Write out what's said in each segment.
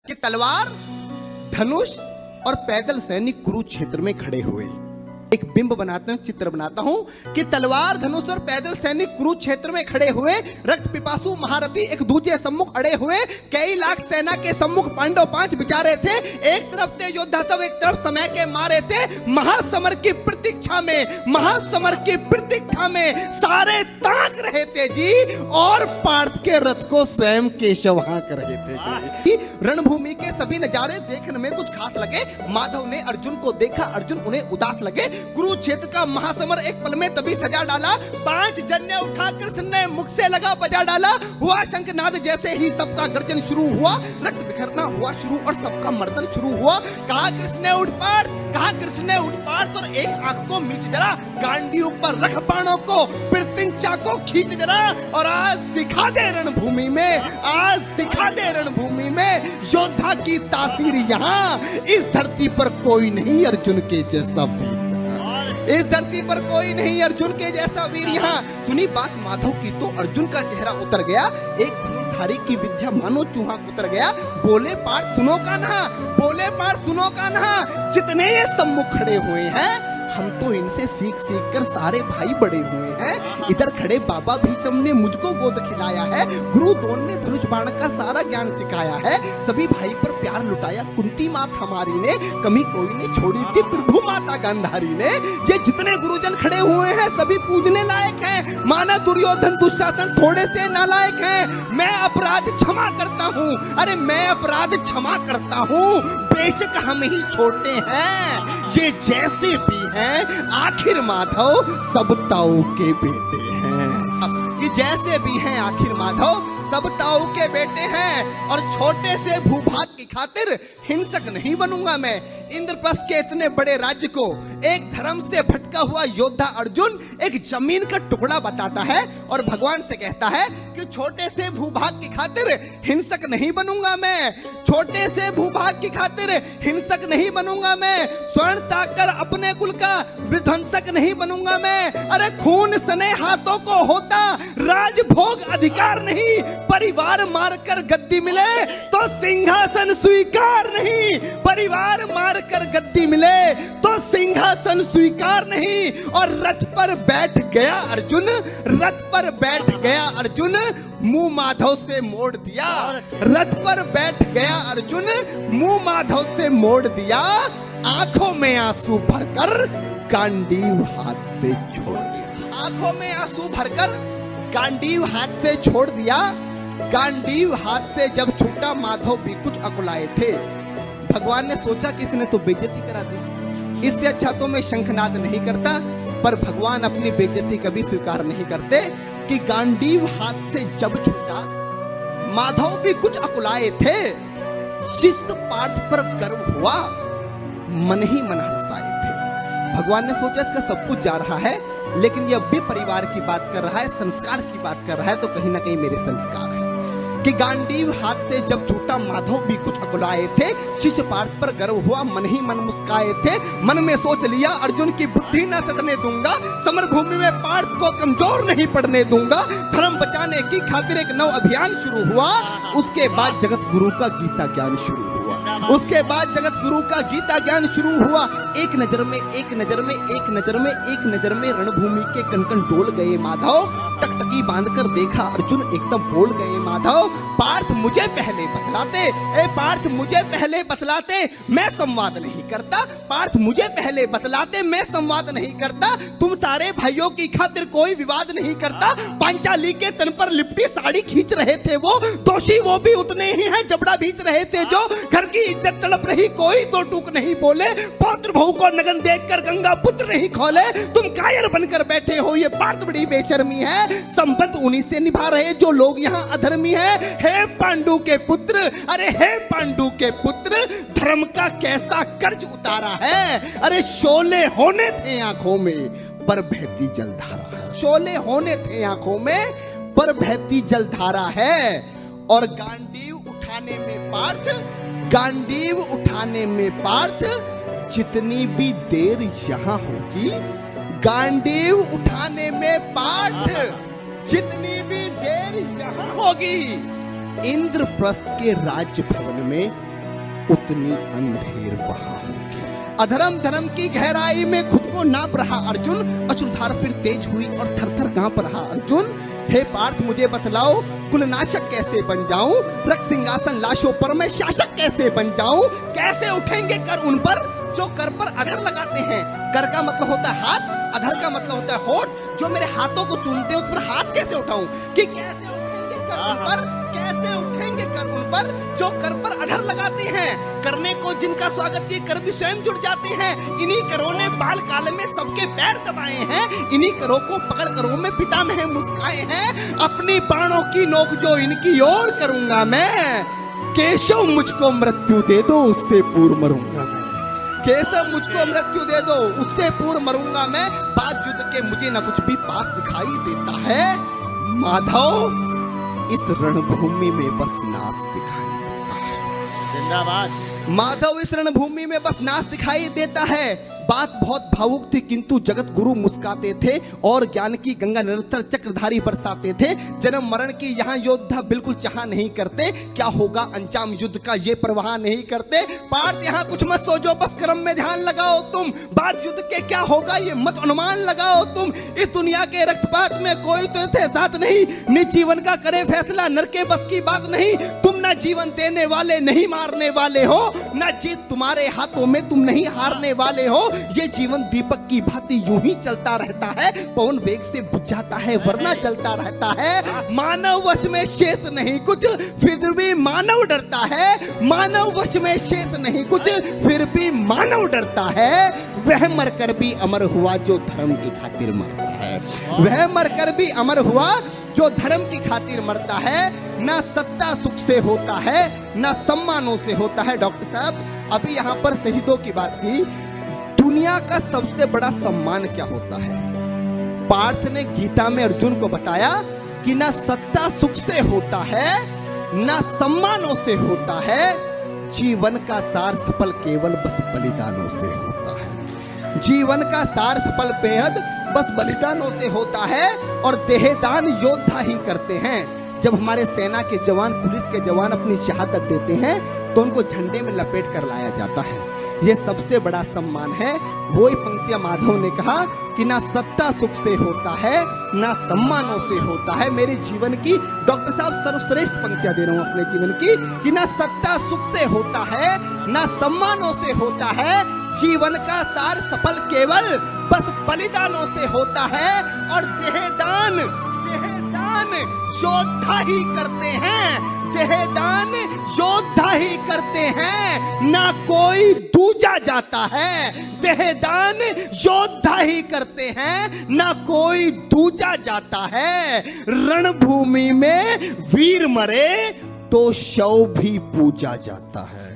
कि तलवार, धनुष और पैदल सैनिक कुरुक्षेत्र में खड़े हुए। एक बिंब बनाता हूं, चित्र बनाता हूं कि तलवार, धनुष और पैदल सैनिक कुरुक्षेत्र में खड़े हुए, रक्त पिपासु महारथी एक दूसरे सम्मुख अड़े हुए, कई लाख सेना के सम्मुख पांडव पांच बिचारे थे। एक तरफ थे योद्धा सब, एक तरफ समय के मारे थे। महासमर की प्रतीक्षा में, महासमर की प्रतीक्षा में सारे ताक रहे थे जी, और पार्थ के रथ को स्वयं केशव हाँक रहे थे जी। रणभूमि के सभी नजारे देखने में कुछ खास लगे। माधव ने अर्जुन को देखा, अर्जुन उन्हें उदास लगे। कुरुक्षेत्र का महासमर एक पल में तभी सजा डाला। पांच जन्य उठा कृष्ण ने मुख से लगा बजा डाला। हुआ शंखनाद, जैसे ही सबका गर्जन शुरू हुआ, रक्त बिखरना हुआ शुरू और सबका मर्दन शुरू हुआ। कहा कृष्ण ने उठ पार्थ, कहा कृष्ण ने उठ पार्थ, और एक आंख को मीच जरा, गांडी ऊपर रख बाणों को, प्रत्यंचा को खींच जरा, और आज दिखा दे रणभूमि में, आज दिखा दे रणभूमि में योद्धा की तासीर। यहाँ इस धरती पर कोई नहीं अर्जुन के जैसा वीर, इस धरती पर कोई नहीं अर्जुन के जैसा वीर। यहाँ सुनी बात माधव की तो अर्जुन का चेहरा उतर गया। एक धनुर्धारी की विद्या मानो चूहा उतर गया। बोले पार्थ सुनो कान्हा, बोले पार्थ सुनो कान्हा, जितने ये सम्मुख खड़े हुए हैं, हम तो इनसे सीख सीख कर सारे भाई बड़े हुए हैं। इधर खड़े बाबा भीष्म ने मुझको गोद खिलाया है, गुरु द्रोण ने धनुष बाण का सारा ज्ञान सिखाया है, सभी भाई पर प्यार लुटाया कुंती माता हमारी ने, कमी कोई ने छोड़ी थी प्रभु माता गांधारी ने। ये जितने गुरुजन खड़े हुए हैं सभी पूजने लायक हैं, माना दुर्योधन दुशासन थोड़े से नालायक हैं। मैं अपराध क्षमा करता हूँ, अरे मैं अपराध क्षमा करता हूँ, बेशक हम ही छोटे हैं, ये जैसे भी हैं, आखिर माधव सब ताऊ के बेटे हैं। अब ये जैसे भी हैं आखिर माधव सब ताऊ के बेटे हैं, और छोटे से भूभाग की खातिर हिंसक नहीं बनूंगा मैं। इंद्रप्रस्थ के इतने बड़े राज्य को एक धर्म से भटका हुआ योद्धा अर्जुन एक जमीन का टुकड़ा बताता है और भगवान से कहता है कि छोटे से भूभाग की खातिर हिंसक नहीं बनूंगा मैं, छोटे से भूभाग की खातिर हिंसक नहीं बनूंगा मैं, स्वर्ण ताकर अपने कुल का विध्वंसक नहीं बनूंगा मैं। अरे खून सने हाथों को होता राजभोग अधिकार नहीं, परिवार मारकर गद्दी मिले तो सिंहासन स्वीकार नहीं, परिवार मारकर गद्दी मिले तो सिंहासन स्वीकार नहीं। और रथ पर बैठ गया अर्जुन, रथ पर बैठ गया अर्जुन, मुंह माधव से मोड़ दिया, रथ पर बैठ गया अर्जुन, मुंह माधव से मोड़ दिया, आंखों में आंसू भरकर गांडीव हाथ से छोड़ दिया, आंखों में आंसू भरकर गांडीव हाथ से छोड़ दिया। गांडीव हाथ से जब छूटा माधव भी कुछ अकुलाए थे। भगवान ने सोचा कि इसने तो बेइज्जती करा दी, इससे अच्छा तो मैं शंखनाद नहीं करता, पर भगवान अपनी बेइज्जती कभी स्वीकार नहीं करते कि गांडीव हाथ से जब छूटा माधव भी कुछ अकुलाए थे। शिष्ट पार्थ पर गर्व हुआ, मन ही मन हर्षाए थे। भगवान ने सोचा इसका सब कुछ जा रहा है, लेकिन यह भी परिवार की बात कर रहा है, संस्कार की बात कर रहा है, तो कहीं ना कहीं मेरे संस्कार है कि गांडीव हाथ से जब छूटा माधव भी कुछ अकुलाए थे। शिष्य पार्थ पर गर्व हुआ, मन ही मन मुस्काए थे। मन में सोच लिया अर्जुन की बुद्धि न सटने दूंगा, समर भूमि में पार्थ को कमजोर नहीं पड़ने दूंगा। धर्म बचाने की खातिर एक नव अभियान शुरू हुआ। उसके बाद जगत गुरु का गीता ज्ञान शुरू हुआ, उसके बाद जगत गुरु का गीता ज्ञान शुरू हुआ। एक नजर में, एक नजर में, एक नजर में, एक नजर में रणभूमि के कण-कण डोल गए माधव। टकटकी बांधकर देखा अर्जुन, एकदम बोल गए माधव, पार्थ मुझे पहले बतलाते, ए पार्थ मुझे पहले बतलाते, मैं संवाद नहीं करता, पार्थ मुझे पहले बतलाते, मैं संवाद नहीं करता, तुम सारे भाइयों की खातिर कोई विवाद नहीं करता। पांचाली के तन पर लिपटी साड़ी खींच रहे थे वो, दोषी वो भी उतने ही हैं, जबड़ा भींच रहे थे जो, घर की इज्जत तड़प रही कोई दो टूक नहीं बोले, पौत्र बहू को नगन देखकर गंगा पुत्र नहीं खोले, तुम कायर बनकर बैठे हो, ये पार्थ बड़ी बेशर्मी है। संबंध उन्हीं से निभा रहे जो लोग यहाँ अधर्मी हैं। हे पांडु के पुत्र, अरे हे पांडु के पुत्र, धर्म का कैसा कर्ज उतारा है। अरे शोले होने थे आंखों में पर बहती जलधारा है, शोले होने थे आंखों में पर बहती जलधारा है। और गांडीव उठाने में पार्थ, गांडीव उठाने में पार्थ, जितनी भी देर यहाँ होगी, गांडीव उठाने में पार्थ जितनी भी देर यहाँ होगी, इंद्रप्रस्थ के राज्य भवन में उतनी अंधेर वहां होगी। अधर्म धर्म की गहराई में खुद को नाप रहा अर्जुन, अश्रुधार फिर तेज हुई और थर थर कांप रहा अर्जुन। हे पार्थ मुझे बतलाओ, कुलनाशक कैसे बन जाऊं, रक्त सिंहासन लाशों पर मैं शासक कैसे बन जाऊं। कैसे उठेंगे कर उन पर जो कर पर अधर लगाते हैं। कर का मतलब होता है हाथ, अधर का मतलब होता है होठ। जो मेरे हाथों को चूमते हैं उस पर हाथ कैसे उठाऊं, कि कैसे उठेंगे कर उन पर, कैसे उठेंगे कर उन पर जो कर पर अधर लगाते हैं। करने को जिनका स्वागत ये कर भी स्वयं जुड़ जाते हैं। इन्हीं करों ने बाल काल में सबके पैर दबाए हैं, इन्हीं करों को पकड़ करों में पितामह मुस्काए हैं। अपनी बाणों की नोक जो इनकी ओर करूंगा मैं, केशव मुझको मृत्यु दे दो उससे पूर्व मरूंगा मैं। केशव मुझको मृत्यु दे दो उससे पूर्व मरूंगा मैं। बात युद्ध के मुझे न कुछ भी पास दिखाई देता है। माधव इस रणभूमि में बस नाश दिखाई देता है। जिंदाबाद। माधव इस रणभूमि में बस नाश दिखाई देता है। बात बहुत भावुक थी किंतु जगत गुरु मुस्काते थे और ज्ञान की गंगा निरंतर चक्रधारी बरसाते थे। जन्म मरण की यहाँ योद्धा बिल्कुल चाह नहीं करते, क्या होगा अंजाम युद्ध का ये परवाह नहीं करते। पार्थ यहाँ कुछ मत सोचो, बस कर्म में ध्यान लगाओ तुम। बात युद्ध के क्या होगा ये मत अनुमान लगाओ तुम। इस दुनिया के रक्तपात में कोई तो जात नहीं, निज जीवन का करे फैसला नर के बस की बात नहीं। तुम ना जीवन देने वाले नहीं मारने वाले हो, ना जीत तुम्हारे हाथों में तुम नहीं हारने वाले हो। ये जीवन दीपक की भांति यूं ही चलता रहता है, पवन वेग से बुझ जाता है वरना चलता रहता है। मानव वश में शेष नहीं कुछ फिर भी मानव डरता है। मानव वश में शेष नहीं कुछ फिर भी मानव डरता है। वह मरकर भी अमर हुआ जो धर्म की खातिर मरता है। वह मरकर भी अमर हुआ जो धर्म की खातिर मरता है। ना सत्ता सुख से होता है ना सम्मानों से होता है। डॉक्टर साहब अभी यहाँ पर शहीदों की बात की, दुनिया का सबसे बड़ा सम्मान क्या होता है। पार्थ ने गीता में अर्जुन को बताया कि ना सत्ता सुख से होता है ना सम्मानों से होता है। जीवन का सार सफल केवल बस बलिदानों से होता है। जीवन का सार सफल बेहद बस बलिदानों से होता है। और देहदान योद्धा ही करते हैं। जब हमारे सेना के जवान पुलिस के जवान अपनी शहादत देते हैं तो उनको झंडे में लपेट कर लाया जाता है। ये सबसे बड़ा सम्मान है। वही पंक्तियां माधव ने कहा कि ना सत्ता सुख से होता है ना सम्मानों से होता है। मेरे जीवन की डॉक्टर साहब सर्वश्रेष्ठ पंक्तियां दे रहा हूं अपने जीवन की, कि ना सत्ता सुख से होता है ना सम्मानों से होता है। जीवन का सार सफल केवल बस बलिदानों से होता है। और देहदान योद्धा ही करते हैं। देहदान योद्धा ही करते हैं, ना कोई दूजा जाता है। देहदान योद्धा ही करते हैं ना कोई दूजा जाता है। रणभूमि में वीर मरे तो शव भी पूजा जाता है।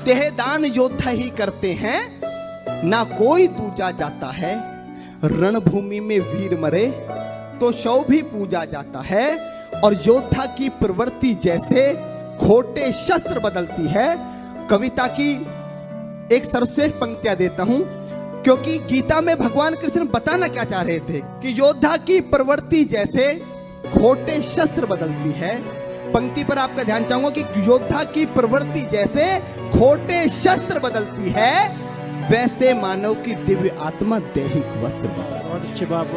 देहदान योद्धा ही करते हैं ना कोई दूजा जाता है। रणभूमि में वीर मरे तो शव भी पूजा जाता है। और योद्धा की प्रवृत्ति जैसे खोटे शस्त्र बदलती है। कविता की एक सर्वश्रेष्ठ पंक्तियां देता हूं, क्योंकि गीता में भगवान कृष्ण बताना क्या चाह रहे थे कि योद्धा की प्रवृत्ति जैसे खोटे शस्त्र बदलती है। पंक्ति पर आपका ध्यान चाहूंगा कि योद्धा की प्रवृत्ति जैसे खोटे शस्त्र बदलती है, वैसे मानव की दिव्य आत्मा दैहिक वस्त्र बदलती है। बहुत अच्छी बात,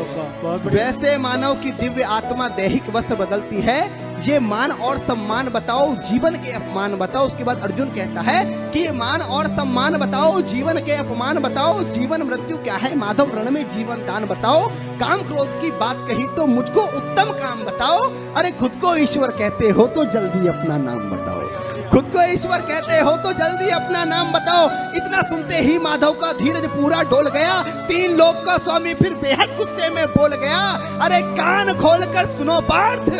बहुत वैसे मानव की दिव्य आत्मा दैहिक वस्त्र बदलती है। ये मान और सम्मान बताओ, जीवन के अपमान बताओ। उसके बाद अर्जुन कहता है कि ये मान और सम्मान बताओ, जीवन के अपमान बताओ। जीवन मृत्यु क्या है माधव, रण में जीवन दान बताओ। काम क्रोध की बात कही तो मुझको उत्तम काम बताओ। अरे खुद को ईश्वर कहते हो तो जल्दी अपना नाम बताओ। खुद को ईश्वर कहते हो तो जल्दी अपना नाम बताओ। इतना सुनते ही माधव का धीरज पूरा डोल गया। तीन लोक का स्वामी फिर बेहद गुस्से में बोल गया, अरे कान खोलकर सुनो पार्थ,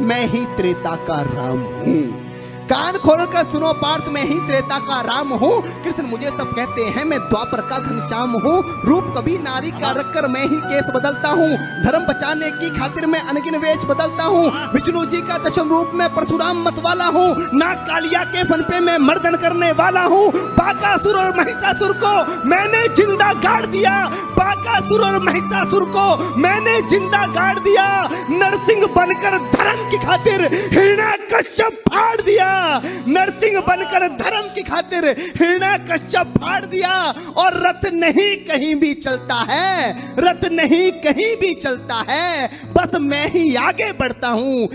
मैं ही त्रेता का राम हूं। कान खोलकर सुनो पार्थ, मैं ही त्रेता का राम हूँ। कृष्ण मुझे सब कहते हैं, मैं द्वापर का घनश्याम हूँ। रूप कभी नारी का रखकर मैं ही केस बदलता हूँ। धर्म बचाने की खातिर मैं अनगिन वेश बदलता हूँ। विष्णु जी का दशम रूप में परशुराम मत वाला हूँ। नाग कालिया के फन पे मैं मर्दन करने वाला हूँ। बाकासुर और महिषासुर को मैंने जिंदा गाड़ दिया। बाकासुर और महिषासुर को मैंने जिंदा गाड़ दिया। नरसिंह बनकर धर्म की खातिर हिरण्यकश्यप फाड़ दिया, नरसिंह बनकर धर्म की खातिर हिरण्यकश्यप फाड़ दिया। और रथ नहीं कहीं भी चलता है, रथ नहीं कहीं भी चलता है, बस मैं ही आगे बढ़ता हूं।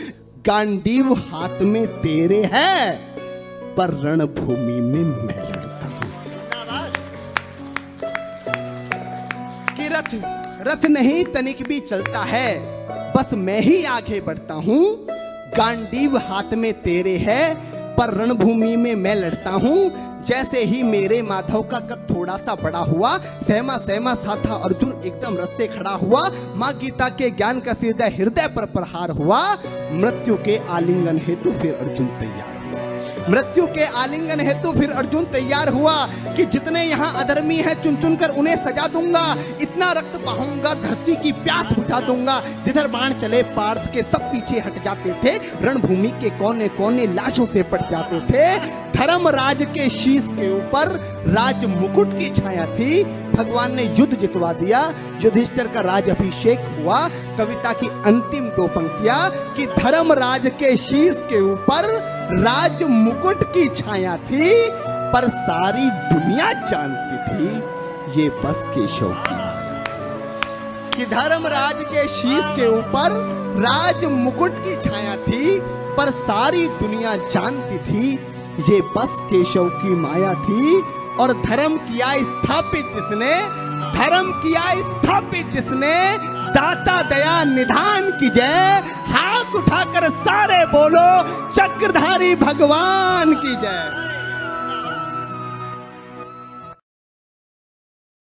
गांडीव हाथ में तेरे है, पर रणभूमि में मैं लड़ता हूं। कि रथ नहीं तनिक भी चलता है, बस मैं ही आगे बढ़ता हूं। गांडीव हाथ में तेरे है, पर रणभूमि में मैं लड़ता हूं। जैसे ही मेरे माधव का कद थोड़ा सा बड़ा हुआ, सहमा सहमा सा था अर्जुन एकदम रथ से खड़ा हुआ। माँ गीता के ज्ञान का सीधा हृदय पर प्रहार हुआ। मृत्यु के आलिंगन हेतु फिर अर्जुन तैयार हुआ। मृत्यु के आलिंगन हेतु फिर अर्जुन तैयार हुआ कि जितने यहाँ अधर्मी हैं चुन चुन कर उन्हें सजा दूंगा, इतना रक्त बहाऊंगा धरती की प्यास बुझा दूंगा। जिधर बाण चले पार्थ के सब पीछे हट जाते थे, रणभूमि के कोने कोने लाशों से पट जाते थे। धर्मराज के शीश के ऊपर राज मुकुट की छाया थी। भगवान ने युद्ध जितवा दिया, युधिष्ठिर का राज अभिषेक हुआ। कविता की अंतिम दो पंक्तियां कि धर्मराज के शीश के ऊपर राज मुकुट की छाया थी, पर सारी दुनिया जानती थी ये बस केशव की माया थी। कि धर्मराज के शीश के ऊपर राज मुकुट की छाया थी, पर सारी दुनिया जानती थी ये बस केशव की माया थी। और धर्म किया स्थापित जिसने, धर्म किया स्थापित जिसने, दाता दया निधान की जय। हाथ उठाकर सारे बोलो चक्रधारी भगवान की जय।